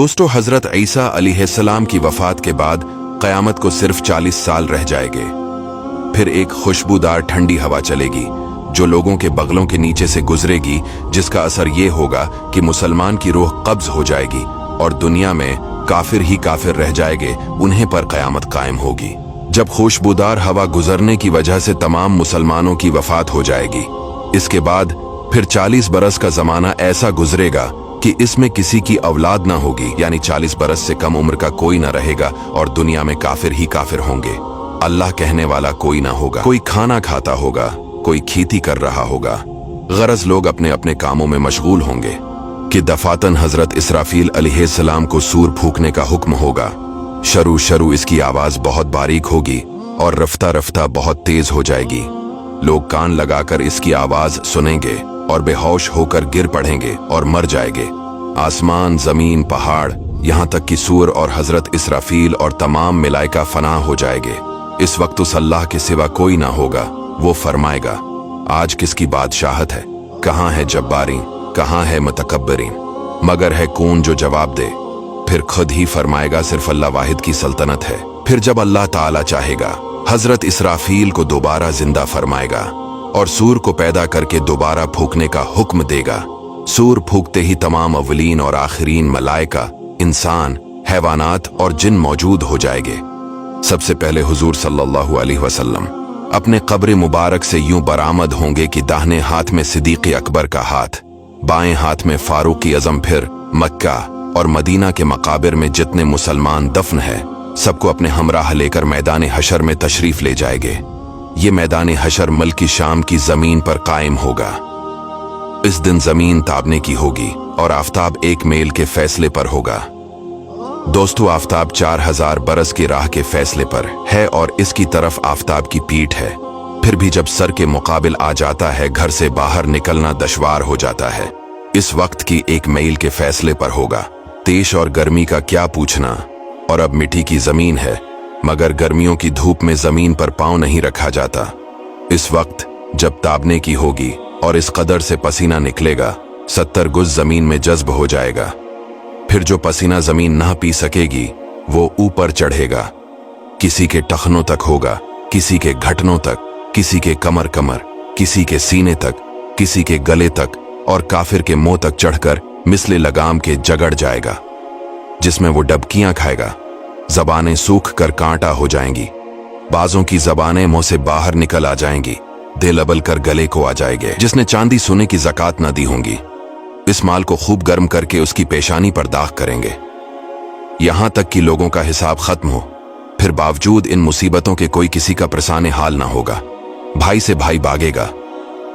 दोस्तों, हजरत ईसा अलैहिस्सलाम की वफात के बाद क़यामत को सिर्फ 40 साल रह जाएंगे। फिर एक खुशबूदार ठंडी हवा चलेगी जो लोगों के बगलों के नीचे से गुजरेगी, जिसका असर ये होगा कि मुसलमान की रूह कब्ज हो जाएगी और दुनिया में काफिर ही काफिर रह जाएंगे, उन्हें पर क़यामत कायम होगी। जब खुशबूदार हवा गुजरने की वजह से तमाम मुसलमानों की वफात हो जाएगी, इसके बाद फिर 40 बरस का जमाना ऐसा गुजरेगा कि इसमें किसी की औलाद ना होगी, यानी 40 बरस से कम उम्र का कोई ना रहेगा और दुनिया में काफिर ही काफिर होंगे। अल्लाह कहने वाला कोई ना होगा, कोई खाना खाता होगा, कोई खेती कर रहा होगा, गरज लोग अपने अपने कामों में मशगूल होंगे कि दफातन हजरत इसराफील अलैहिस्सलाम को सूर फूंकने का हुक्म होगा। शरू इसकी आवाज बहुत बारीक होगी और रफ्ता रफ्ता बहुत तेज हो जाएगी। लोग कान लगाकर इसकी आवाज सुनेंगे और बेहोश होकर गिर पड़ेंगे और मर जाएंगे। आसमान, जमीन, पहाड़, यहाँ तक कि सूर और हजरत इसराफील और तमाम मलाइका फना हो जाएंगे। इस वक्त उस अल्लाह के सिवा कोई ना होगा। वो फरमाएगा, आज किसकी बादशाहत है? कहाँ है जब्बारीन, कहाँ है मुतकब्बरीन? मगर है कौन जो जवाब दे? फिर खुद ही फरमाएगा, सिर्फ अल्लाह वाहिद की सल्तनत है। फिर जब अल्लाह ताला चाहेगा, हजरत इसराफील को दोबारा जिंदा फरमाएगा और सूर को पैदा करके दोबारा फूंकने का हुक्म देगा। सूर फूंकते ही तमाम अव्वलीन और आखिरीन मलाइका, इंसान, हैवानात और जिन मौजूद हो जाएंगे। सबसे पहले हुजूर सल्लल्लाहु अलैहि वसल्लम अपने कब्र मुबारक से यूं बरामद होंगे कि दाहिने हाथ में सिद्दीक़ अकबर का हाथ, बाएं हाथ में फारूक आज़म। फिर मक्का और मदीना के मकाबिर में जितने मुसलमान दफन है, सबको अपने हमराह लेकर मैदान हशर में तशरीफ ले जाएंगे। ये मैदान हशर मुल्क शाम की जमीन पर कायम होगा। इस दिन जमीन ताबने की होगी और आफताब एक मेल के फैसले पर होगा। दोस्तों, आफताब 4000 बरस की राह के फैसले पर है और इसकी तरफ आफताब की पीठ है। फिर भी जब सर के मुकाबिल आ जाता है, घर से बाहर निकलना दुश्वार हो जाता है। इस वक्त की एक मील के फैसले पर होगा। तेज और गर्मी का क्या पूछना, और अब मिट्टी की जमीन है, मगर गर्मियों की धूप में जमीन पर पांव नहीं रखा जाता। इस वक्त जब ताबने की होगी और इस कदर से पसीना निकलेगा, 70 गुज जमीन में जज्ब हो जाएगा। फिर जो पसीना जमीन ना पी सकेगी, वो ऊपर चढ़ेगा। किसी के टखनों तक होगा, किसी के घटनों तक, किसी के कमर, किसी के सीने तक, किसी के गले तक और काफिर के मुंह तक चढ़कर मिसले लगाम के जगड़ जाएगा, जिसमें वो डबकियां खाएगा। जबानें सूख कर कांटा हो जाएंगी, बाजों की जबानें मुंह से बाहर निकल आ जाएंगी, दिल अबल कर गले को आ जाएंगे। जिसने चांदी सोने की ज़कात न दी होंगी, इस माल को खूब गर्म करके उसकी पेशानी पर दाग करेंगे, यहां तक कि लोगों का हिसाब खत्म हो। फिर बावजूद इन मुसीबतों के कोई किसी का प्रसाने हाल ना होगा। भाई से भाई भागेगा,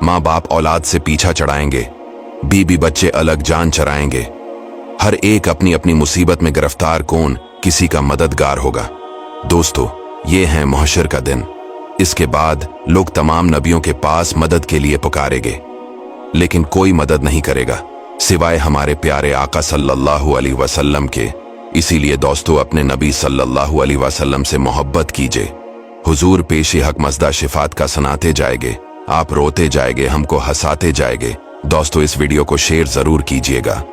माँ बाप औलाद से पीछा चढ़ाएंगे, बीबी बच्चे अलग जान चराएंगे। हर एक अपनी अपनी मुसीबत में गिरफ्तार, कौन किसी का मददगार होगा। दोस्तों, ये है महशर का दिन। इसके बाद लोग तमाम नबियों के पास मदद के लिए पुकारेंगे, लेकिन कोई मदद नहीं करेगा सिवाय हमारे प्यारे आका सल्लल्लाहु अलैहि वसल्लम के। इसीलिए दोस्तों, अपने नबी सल्लल्लाहु अलैहि वसल्लम से मोहब्बत कीजिए। हुजूर पेशे हक मज़दा शिफात का सुनाते जाएंगे, आप रोते जाएंगे, हमको हंसाते जाएंगे। दोस्तों, इस वीडियो को शेयर जरूर कीजिएगा।